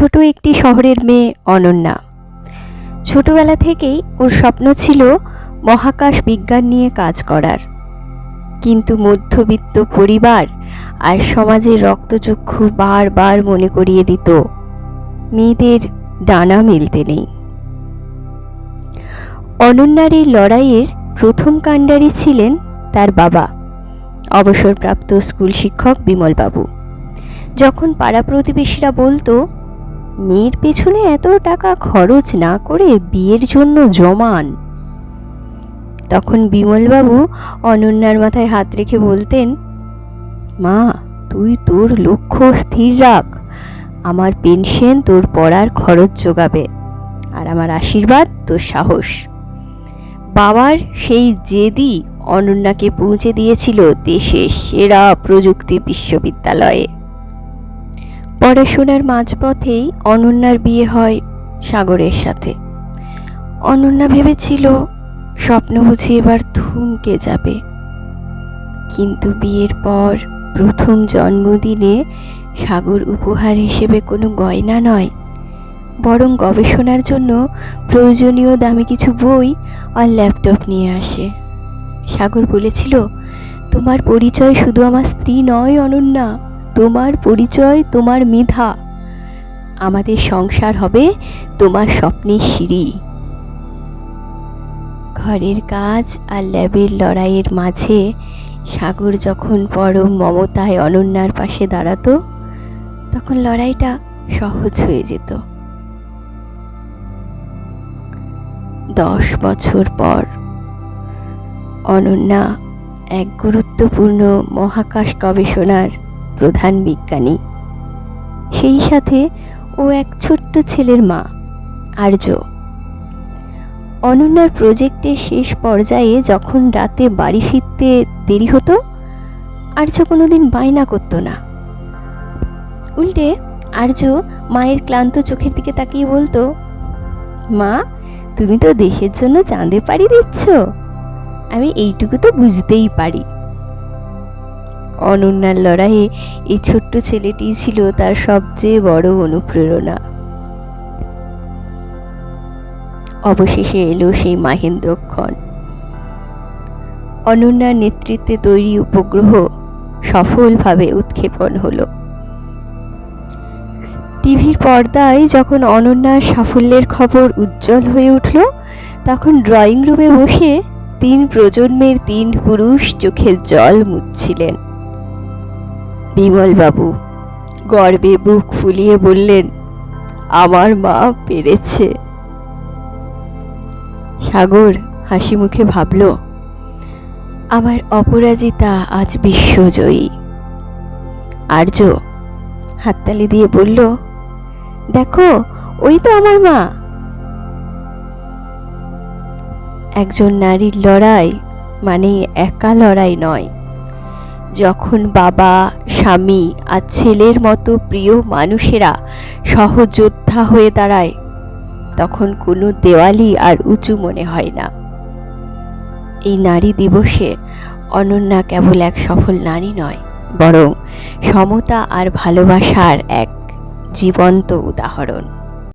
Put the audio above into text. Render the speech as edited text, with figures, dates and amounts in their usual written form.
ছোট একটি শহরের মেয়ে অনন্যা। ছোটবেলা থেকেই ওর স্বপ্ন ছিল মহাকাশ বিজ্ঞান নিয়ে কাজ করার, কিন্তু মধ্যবিত্ত পরিবার আর সমাজের রক্তচক্ষু বারবার মনে করিয়ে দিত মেয়েদের ডানা মেলতে নেই। অনন্যার এই লড়াইয়ের প্রথম কাণ্ডারি ছিলেন তার বাবা, অবসরপ্রাপ্ত স্কুল শিক্ষক বিমলবাবু। যখন পাড়া প্রতিবেশীরা বলতো মেয়ের পেছনে এত টাকা খরচ না করে বিয়ের জন্য জমান, তখন বিমলবাবু অনন্যার মাথায় হাত রেখে বলতেন, মা তুই তোর লক্ষ্য স্থির রাখ, আমার পেনশন তোর পড়ার খরচ যোগাবে, আর আমার আশীর্বাদ তোর সাহস। বাবার সেই জেদই অনন্যাকে পৌঁছে দিয়েছিল দেশের সেরা প্রযুক্তি বিশ্ববিদ্যালয়ে। পড়াশোনার মাঝপথেই অনন্যার বিয়ে হয় সাগরের সাথে। অনন্যা ভেবেছিল স্বপ্ন বুঝি এবার থমকে যাবে, কিন্তু বিয়ের পর প্রথম জন্মদিনে সাগর উপহার হিসেবে কোনো গয়না নয়, বরং গবেষণার জন্য প্রয়োজনীয় দামি কিছু বই আর ল্যাপটপ নিয়ে আসে। সাগর বলেছিল, তোমার পরিচয় শুধু আমার স্ত্রী নয় অনন্যা, তোমার পরিচয় তোমার মেধা। আমাদের সংসার হবে তোমার স্বপ্নের সিঁড়ি। ঘরের কাজ আর ল্যাবের লড়াইয়ের মাঝে সাগর যখন পরম মমতায় অনন্যার পাশে দাঁড়াতো, তখন লড়াইটা সহজ হয়ে যেত। 10 বছর পর অনন্যা এক গুরুত্বপূর্ণ মহাকাশ গবেষণার প্রধান বিজ্ঞানী। সেই সাথে ও এক ছোট্ট ছেলের মা, আর্য। অনন্যার প্রজেক্টের শেষ পর্যায়ে যখন রাতে বাড়ি ফিরতে দেরি হতো, আর্য কোনোদিন বায়না করতো না। উল্টে আর্য মায়ের ক্লান্ত চোখের দিকে তাকিয়ে বলতো, মা তুমি তো দেশের জন্য চাঁদে পাড়ি দিচ্ছ, আমি এইটুকু তো বুঝতেই পারি। অনন্যার লড়াইয়ে এই ছোট্ট ছেলেটি ছিল তার সবচেয়ে বড় অনুপ্রেরণা। অবশেষে এলো সেই মাহেন্দ্রক্ষণ। অনন্যার নেতৃত্বে তৈরি উপগ্রহ সফলভাবে উৎক্ষেপণ হলো। টিভির পর্দায় যখন অনন্যার সাফল্যের খবর উজ্জ্বল হয়ে উঠল, তখন ড্রয়িং রুমে বসে 3 প্রজন্মের 3 পুরুষ চোখের জল মুছছিলেন। বিমলবাবু গর্বে বুক ফুলিয়ে বললেন, আমার মা পেরেছে। সাগর হাসি মুখে ভাবল, আমার অপরাজিতা আজ বিশ্বজয়ী। আর্য হাততালি দিয়ে বলল, দেখো ওই তো আমার মা। একজন নারীর লড়াই মানে একা লড়াই নয়। যখন বাবা, স্বামী আর ছেলের মতো প্রিয় মানুষেরা সহযোদ্ধা হয়ে দাঁড়ায়, তখন কোনো দেওয়ালই আর উঁচু মনে হয় না। এই নারী দিবসে অনন্যা কেবল এক সফল নারী নয়, বরং সমতা আর ভালোবাসার এক জীবন্ত উদাহরণ।